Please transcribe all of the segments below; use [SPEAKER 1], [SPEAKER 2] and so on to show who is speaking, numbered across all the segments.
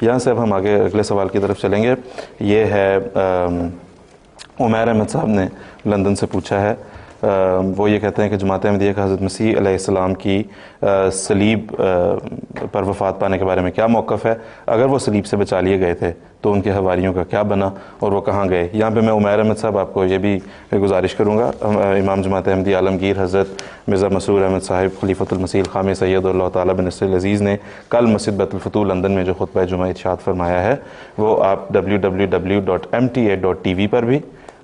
[SPEAKER 1] یہاں سے اب ہم آگے اگلے سوال کی طرف چلیں گے. یہ ہے عمیر احمد صاحب نے لندن سے پوچھا ہے. وہ یہ کہتے ہیں کہ جماعت احمدیہ کا حضرت مسیح علیہ السلام کی صلیب پر وفات پانے کے بارے میں کیا موقف ہے؟ اگر وہ صلیب سے بچا لیے گئے تھے تو ان کے حواریوں کا کیا بنا اور وہ کہاں گئے؟ یہاں پہ میں عمیر احمد صاحب آپ کو یہ بھی گزارش کروں گا، امام جماعت احمدیہ عالمگیر حضرت مرزا مسرور احمد صاحب خلیفۃ المسیح الخامس سید اللہ تعالیٰ بن نصر العزیز نے کل مسجد بیت الفتوح لندن میں جو خطبہ جمعہ ارشاد فرمایا ہے وہ آپ www.mta.tv پر بھی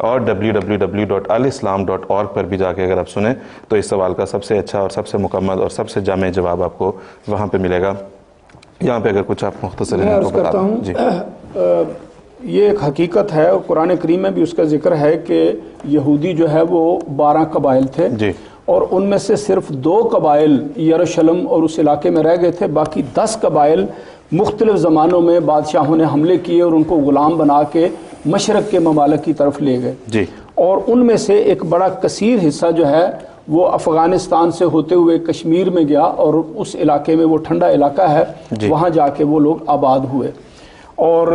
[SPEAKER 1] اور www.alislam.org پر بھی جا کے اگر آپ سنیں تو اس سوال کا سب سے اچھا اور سب سے مکمل اور سب سے جامع جواب آپ کو وہاں پہ ملے گا. یہاں پہ اگر کچھ آپ مختصر
[SPEAKER 2] میں عرض کرتا ہوں. جی یہ ایک حقیقت ہے اور قرآن کریم میں بھی اس کا ذکر ہے کہ یہودی جو ہے وہ 12 قبائل تھے
[SPEAKER 1] جی،
[SPEAKER 2] اور ان میں سے صرف 2 قبائل یروشلم اور اس علاقے میں رہ گئے تھے. باقی 10 قبائل مختلف زمانوں میں بادشاہوں نے حملے کیے اور ان کو غلام بنا کے مشرق کے ممالک کی طرف لے گئے
[SPEAKER 1] جی،
[SPEAKER 2] اور ان میں سے ایک بڑا کثیر حصہ جو ہے وہ افغانستان سے ہوتے ہوئے کشمیر میں گیا اور اس علاقے میں وہ ٹھنڈا علاقہ ہے
[SPEAKER 1] جی،
[SPEAKER 2] وہاں جا کے وہ لوگ آباد ہوئے. اور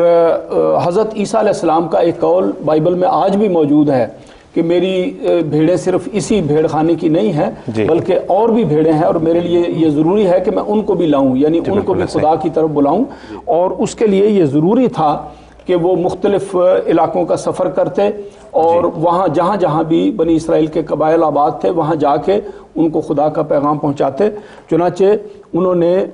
[SPEAKER 2] حضرت عیسیٰ علیہ السلام کا ایک قول بائبل میں آج بھی موجود ہے کہ میری بھیڑیں صرف اسی بھیڑ خانے کی نہیں ہیں بلکہ اور بھی بھیڑیں ہیں اور میرے لیے یہ ضروری ہے کہ میں ان کو بھی لاؤں، یعنی ان کو بھی خدا کی طرف بلاؤں. اور اس کے لیے یہ ضروری تھا کہ وہ مختلف علاقوں کا سفر کرتے اور وہاں جہاں جہاں بھی بنی اسرائیل کے قبائل آباد تھے وہاں جا کے ان کو خدا کا پیغام پہنچاتے. چنانچہ انہوں نے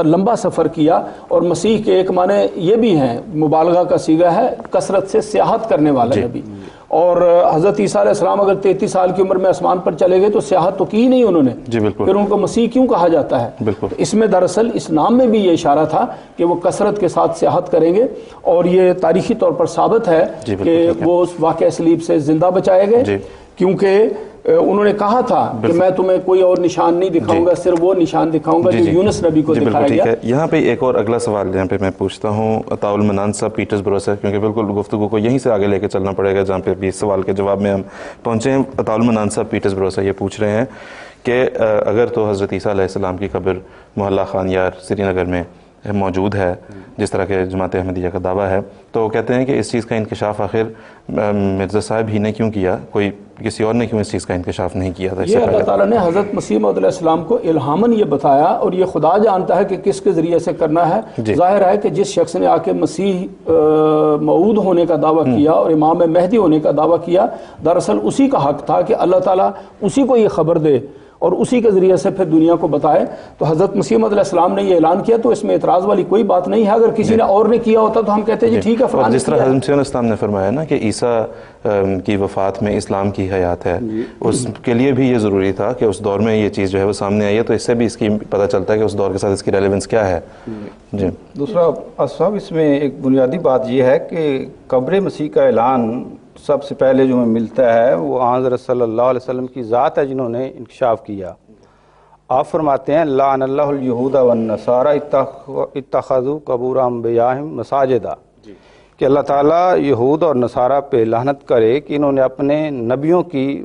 [SPEAKER 2] لمبا سفر کیا اور مسیح کے ایک معنی یہ بھی ہیں، مبالغہ کا صیغہ ہے، کثرت سے سیاحت کرنے والا نبی. اور حضرت عیسیٰ علیہ السلام اگر 33 سال کی عمر میں آسمان پر چلے گئے تو سیاحت تو کی نہیں انہوں نے، پھر ان کو مسیح کیوں کہا جاتا ہے؟ اس میں دراصل اس نام میں بھی یہ اشارہ تھا کہ وہ کثرت کے ساتھ سیاحت کریں گے اور یہ تاریخی طور پر ثابت ہے کہ وہ اس واقعہ صلیب سے زندہ بچائے گئے، کیونکہ انہوں نے کہا تھا کہ میں تمہیں کوئی اور نشان نہیں دکھاؤں گا، صرف وہ نشان دکھاؤں گا جو یونس نبی کو دکھایا گیا.
[SPEAKER 1] یہاں پہ ایک اور اگلا سوال یہاں پہ میں پوچھتا ہوں عطاء المنان صاحب پیٹرز برو سے، کیونکہ بالکل گفتگو کو یہیں سے آگے لے کے چلنا پڑے گا جہاں پہ بھی اس سوال کے جواب میں ہم پہنچے ہیں. عطاء المنان صاحب پیٹرز برو سے یہ پوچھ رہے ہیں کہ اگر تو حضرت عیسیٰ علیہ السلام کی قبر محلہ خان یار سری نگر میں موجود ہے جس طرح کے جماعت احمدیہ کا دعویٰ ہے، تو کہتے ہیں کہ اس چیز کا انکشاف آخر مرزا صاحب ہی نے کیوں کیا، کوئی کسی اور نے کیوں اس چیز کا انکشاف نہیں کیا تھا؟
[SPEAKER 2] یہ اللہ تعالیٰ نے حضرت مسیح موعود علیہ السلام کو الہاماً یہ بتایا اور یہ خدا جانتا ہے کہ کس کے ذریعے سے کرنا ہے. ظاہر ہے کہ جس شخص نے آ کے مسیح موعود ہونے کا دعویٰ کیا اور امام مہدی ہونے کا دعویٰ کیا، دراصل اسی کا حق تھا کہ اللہ تعالیٰ اسی کو یہ خبر دے اور اسی کے ذریعے سے پھر دنیا کو بتائے. تو حضرت مسیح موعود علیہ السلام نے یہ اعلان کیا تو اس میں اعتراض والی کوئی بات نہیں ہے. اگر کسی نے اور نے کیا ہوتا تو ہم کہتے ہیں جی ٹھیک ہے فلاں.
[SPEAKER 1] جس طرح حضرت مسیح علیہ السلام نے فرمایا نا کہ عیسیٰ کی وفات میں اسلام کی حیات ہے، اس کے لیے بھی یہ ضروری تھا کہ اس دور میں یہ چیز جو ہے وہ سامنے آئی ہے، تو اس سے بھی اس کی پتہ چلتا ہے کہ اس دور کے ساتھ اس کی ریلیونس کیا ہے. جی
[SPEAKER 3] دوسرا صاحب اس میں ایک بنیادی بات یہ ہے کہ قبر مسیح کا اعلان سب سے پہلے جو ہمیں ملتا ہے وہ حضرت صلی اللہ علیہ وسلم کی ذات ہے جنہوں نے انکشاف کیا. آپ فرماتے ہیں لعن اللہ الیہود والنصارى اتخذوا قبور انبیائہم مساجدا، کہ اللہ تعالیٰ یہود اور نصارہ پہ لعنت کرے کہ انہوں نے اپنے نبیوں کی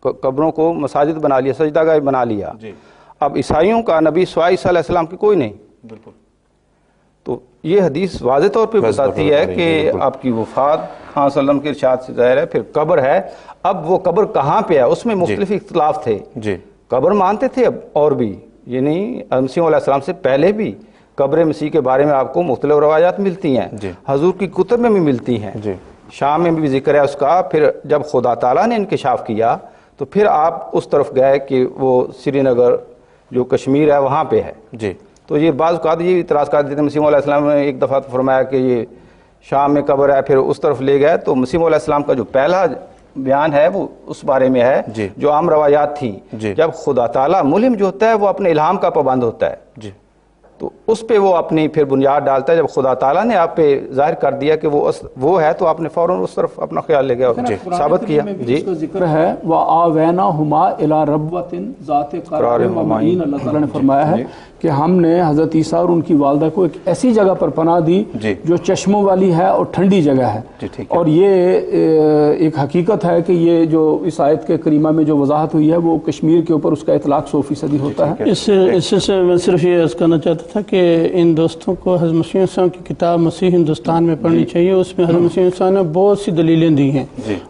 [SPEAKER 3] قبروں کو مساجد بنا لیا، سجدہ گاہ بنا لیا. اب عیسائیوں کا نبی سوائے عیسیٰ علیہ السلام کی کوئی نہیں. تو یہ حدیث واضح طور پہ بتاتی ہے کہ آپ کی وفات خان صلی اللہ علیہ وسلم کے ارشاد سے ظاہر ہے. پھر قبر ہے، اب وہ قبر کہاں پہ ہے اس میں مختلف اختلاف تھے. قبر مانتے تھے اب اور بھی، یعنی مسیح علیہ السلام سے پہلے بھی قبر مسیح کے بارے میں آپ کو مختلف روایات ملتی ہیں، حضور کی کتب میں بھی ملتی ہیں، شام میں بھی ذکر ہے اس کا. پھر جب خدا تعالیٰ نے انکشاف کیا تو پھر آپ اس طرف گئے کہ وہ سری نگر جو کشمیر ہے وہاں پہ ہے. تو یہ بعض اوقات یہ اعتراض کر دیتے ہیں. مسیح علیہ السلام نے ایک دفعہ فرمایا کہ یہ شام میں قبر ہے، پھر اس طرف لے گئے. تو مسیح علیہ السلام کا جو پہلا بیان ہے وہ اس بارے میں ہے جو عام روایات تھیں. جب خدا تعالیٰ ملہم جو ہوتا ہے وہ اپنے الہام کا پابند ہوتا ہے، تو اس پہ وہ اپنی پھر بنیاد ڈالتا ہے. جب خدا تعالیٰ نے آپ پہ ظاہر کر دیا کہ وہ ہے تو آپ نے فوراً اس طرف اپنا خیال لے گیا اور ثابت کیا.
[SPEAKER 2] اس کا ذکر ہے وَآوَيْنَاهُمَا إِلَىٰ رَبْوَةٍ ذَاتِ قَرَارٍ وَمَعِينٍ. اللہ تعالیٰ نے فرمایا ہے کہ ہم نے حضرت عیسیٰ اور ان کی والدہ کو ایک ایسی جگہ پر پناہ دی جو چشموں والی ہے اور ٹھنڈی جگہ ہے. اور یہ ایک حقیقت ہے کہ یہ جو اس آیت کے کریمہ میں جو وضاحت ہوئی ہے وہ کشمیر کے اوپر اس کا اطلاق 100% ہوتا ہے.
[SPEAKER 4] اس سے میں صرف یہ عرض کرنا چاہتا کہتا تھا کہ ان دوستوں کو حضرت مسیح السلام کی کتاب مسیح ہندوستان میں پڑھنی چاہیے، اس میں حضرت مسیح السلام نے بہت سی دلیلیں دی ہیں۔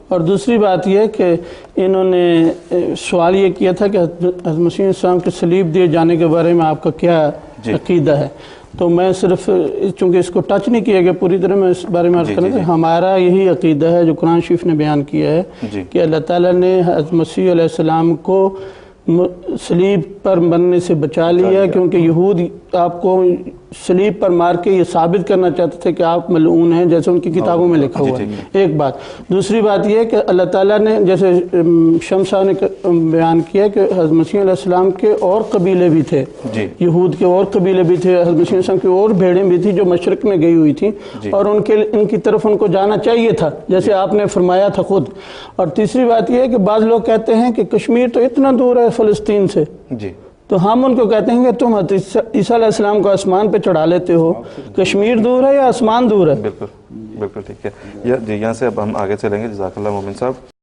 [SPEAKER 4] اور دوسری بات یہ کہ انہوں نے سوال یہ کیا تھا کہ حضرت مسیح السلام کے صلیب دیے جانے کے بارے میں آپ کا کیا عقیدہ ہے؟ تو میں صرف چونکہ اس کو ٹچ نہیں کیا گیا پوری طرح، میں اس بارے میں عرض کرنا کہ ہمارا یہی عقیدہ ہے جو قرآن شریف نے بیان کیا ہے کہ اللہ تعالیٰ نے حضرت مسیح علیہ السلام کو صلیب پر مرنے سے بچا لیا، کیونکہ یہود آپ کو صلیب پر مار کے یہ ثابت کرنا چاہتے تھے کہ آپ ملعون ہیں، جیسے ان کی کتابوں میں لکھا ہوا ہے۔ ایک بات۔ دوسری بات یہ کہ اللہ تعالیٰ نے جیسے شمس صاحب نے بیان کیا کہ حضرت مسیح علیہ السلام کے اور قبیلے بھی تھے، یہود کے اور قبیلے بھی تھے، حضرت مسیح علیہ السلام کی اور بھیڑیں بھی تھیں جو مشرق میں گئی ہوئی تھیں، اور ان کی طرف ان کو جانا چاہیے تھا جیسے آپ نے فرمایا تھا خود۔ اور تیسری بات یہ ہے کہ بعض لوگ کہتے ہیں کہ کشمیر تو اتنا دور ہے فلسطین سے، تو ہم ان کو کہتے ہیں کہ تم عیسیٰ علیہ السلام کو آسمان پہ چڑھا لیتے ہو، کشمیر دور ہے یا آسمان دور ہے؟
[SPEAKER 1] بالکل ٹھیک ہے۔ یہاں سے اب ہم آگے چلیں گے۔ جزاک اللہ مومن صاحب۔